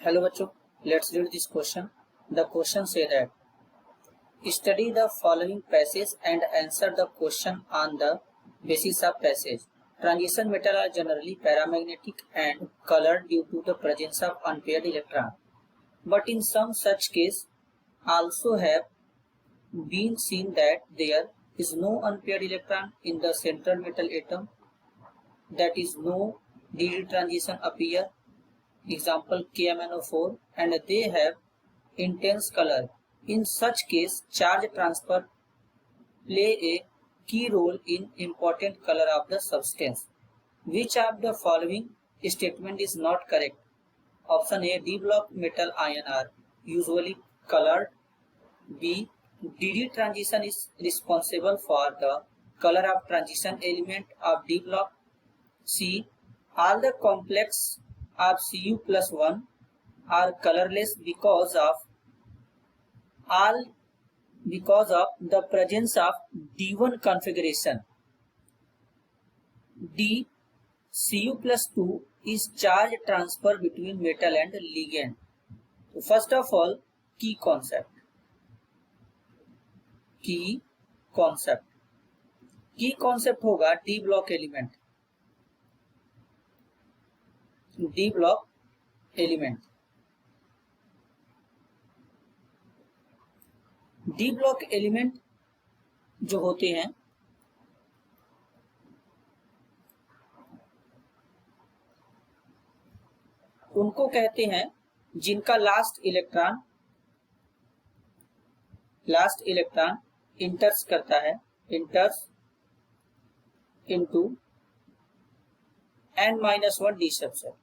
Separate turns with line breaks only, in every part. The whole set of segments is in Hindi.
Hello बच्चों, let's read this question. The question say that study the following passage and answer the question on the basis of passage. Transition metal are generally paramagnetic and colored due to the presence of unpaired electron, but in some such case also have been seen that there is no unpaired electron in the central metal atom, that is no DD transition appear, example KMnO4, and they have intense color. In such case, charge transfer play a key role in important color of the substance. Which of the following statement is not correct? Option A, D block metal ion are usually colored. B, DD transition is responsible for the color of transition element of D block. C, all the complex of Cu+1 are colorless because of the presence of D1 configuration. D, Cu+2 is charge transfer between metal and ligand. So first of all, key concept. Key concept होगा D block element. D block element जो होते हैं उनको कहते हैं जिनका लास्ट इलेक्ट्रॉन इंटर्स करता है, enters into n-1 d subset.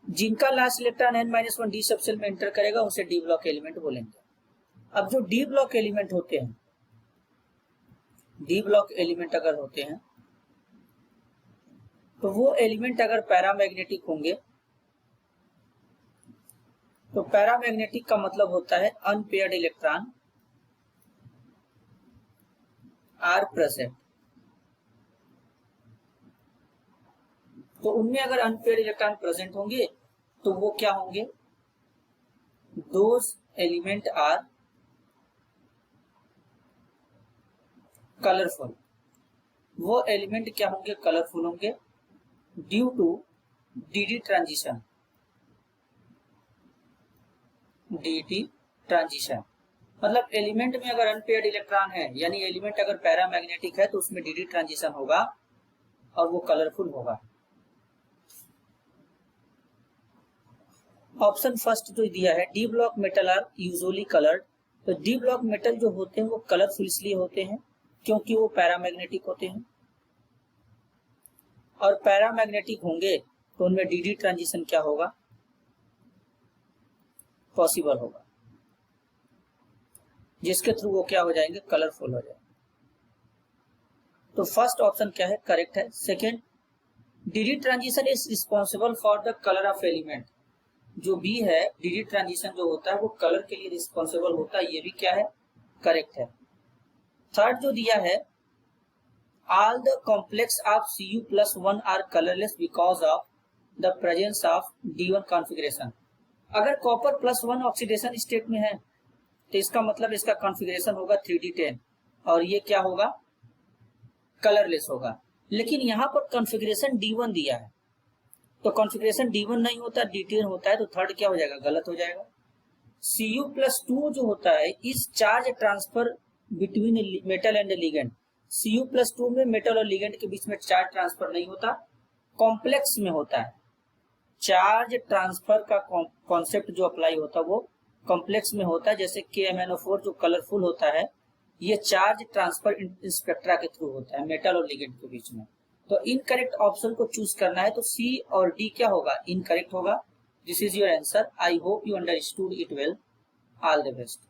जिनका last electron n-1 d subshell में एंटर करेगा उसे डी ब्लॉक एलिमेंट बोलेंगे. अब जो डी ब्लॉक एलिमेंट होते हैं, डी ब्लॉक एलिमेंट अगर होते हैं तो वो एलिमेंट अगर पैरामैग्नेटिक होंगे तो पैरामैग्नेटिक का मतलब होता है अनपेयर्ड इलेक्ट्रॉन आर प्रेजेंट. तो उनमें अगर अनपेयर्ड इलेक्ट्रॉन प्रेजेंट होंगे तो वो क्या होंगे? Those element are colourful. वो एलिमेंट क्या होंगे? कलरफुल होंगे due to DD transition. DD transition मतलब एलिमेंट में अगर अनपेयर्ड इलेक्ट्रॉन है, यानी एलिमेंट अगर पैरामैग्नेटिक है तो उसमें डीडी ट्रांजिशन होगा और वो कलरफुल होगा. ऑप्शन फर्स्ट जो दिया है, D block metal are usually coloured. तो डी ब्लॉक मेटल जो होते हैं वो कलरफुल इसलिए होते हैं क्योंकि वो पैरामैग्नेटिक होते हैं, और पैरामैग्नेटिक होंगे तो उनमें डीडी ट्रांजिशन क्या होगा? पॉसिबल होगा, जिसके थ्रू वो क्या हो जाएंगे? कलरफुल हो जाएंगे. तो फर्स्ट ऑप्शन क्या है? करेक्ट है. Second, DD transition is responsible for the colour of element. जो बी है, डीडी ट्रांजिशन जो होता है वो कलर के लिए रिस्पॉन्सिबल होता है, ये भी क्या है? करेक्ट है. थर्ड जो दिया है, all the complex of Cu+1 are colourless because of the presence of D1 configuration. अगर कॉपर +1 ऑक्सीडेशन स्टेट में है तो इसका मतलब इसका कॉन्फ़िगरेशन होगा 3D10 और ये क्या होगा? कलरलेस होगा. लेकिन यहाँ पर कॉन्फ़िगरेशन D1 दिया है, तो कॉन्फ़िगरेशन D1 नहीं होता, D10 होता है, तो थर्ड क्या हो जाएगा? गलत हो जाएगा. Cu+2 जो होता है इस charge transfer between metal and ligand. Cu+2 में मेटल और लिगेंड के बीच में चार्ज ट्रांसफर नहीं होता, कॉम्प्लेक्स में होता है. चार्ज ट्रांसफर का कॉन्सेप्ट जो अप्लाई होता है वो कॉम्प्लेक्स में होता है. जैसे KMnO4 जो कलरफुल होता है, ये चार्ज ट्रांसफर स्पेक्ट्रा के थ्रू होता है मेटल और लिगेंड के बीच में. तो इनकरेक्ट ऑप्शन को चूज करना है, तो सी और डी क्या होगा? इनकरेक्ट होगा. This is your answer. I hope you understood it well. All the best.